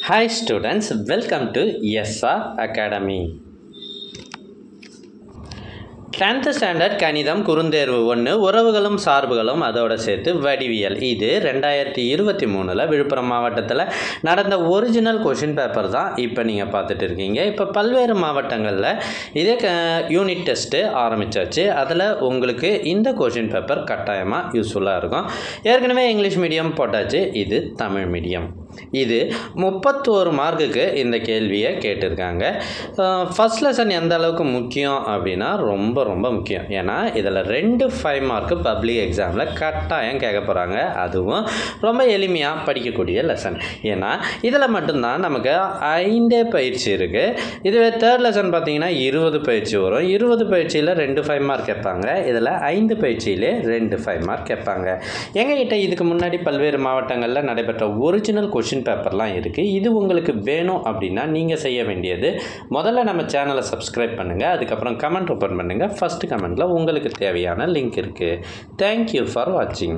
Hi students, welcome to SR Academy. 10th standard கணிதம் குறுந்தேர்வு 1 உறவுகளும் சார்புகளும் அதோட சேர்த்து வடிவியல். இது 2023 விழுப்புரம் மாவட்டத்தில் நடந்த ஒரிஜினல் கொஷின் பேப்பர் தான் இப்போ நீங்கள் பார்த்துட்டு இருக்கீங்க. இப்போ பல்வேறு மாவட்டங்களில் இதே யூனிட் டெஸ்ட்டு ஆரம்பித்தாச்சு. அதில் உங்களுக்கு இந்த கொஷின் பேப்பர் கட்டாயமாக யூஸ்ஃபுல்லாக இருக்கும். ஏற்கனவே இங்கிலீஷ் மீடியம் போட்டாச்சு, இது தமிழ் மீடியம். இது 31 மார்க்குக்கு இந்த கேள்வியை கேட்டிருக்காங்க. ஃபர்ஸ்ட் லெசன் எந்த அளவுக்கு முக்கியம் அப்படின்னா ரொம்ப முக்கியம். ஏன்னா இதில் 2 5 மார்க்கு பப்ளிக் எக்ஸாமில் கட்டாயம் கேட்க போகிறாங்க. அதுவும் ரொம்ப எளிமையாக படிக்கக்கூடிய லெசன். ஏன்னா இதில் மட்டும்தான் நமக்கு 5 பயிற்சி இருக்குது. இதுவே தேர்ட் லெசன் பார்த்தீங்கன்னா 20 பயிற்சி வரும். 20 பயிற்சியில் 2 5 மார்க் கேட்பாங்க. இதில் 5 பயிற்சியிலே 2 5 மார்க் கேட்பாங்க. எங்ககிட்ட இதுக்கு முன்னாடி பல்வேறு மாவட்டங்களில் நடைபெற்ற ஒரிஜினல் கொஷின் பேப்பர்லாம் இருக்குது. இது உங்களுக்கு வேணும் அப்படின்னா நீங்கள் செய்ய வேண்டியது முதல்ல நம்ம சேனலை சப்ஸ்கிரைப் பண்ணுங்கள். அதுக்கப்புறம் கமெண்ட் ஓப்பன் பண்ணுங்கள். ஃபஸ்ட்டு கமெண்ட்டில் உங்களுக்கு தேவையான லிங்க் இருக்குது. தேங்க்யூ ஃபார் வாட்சிங்.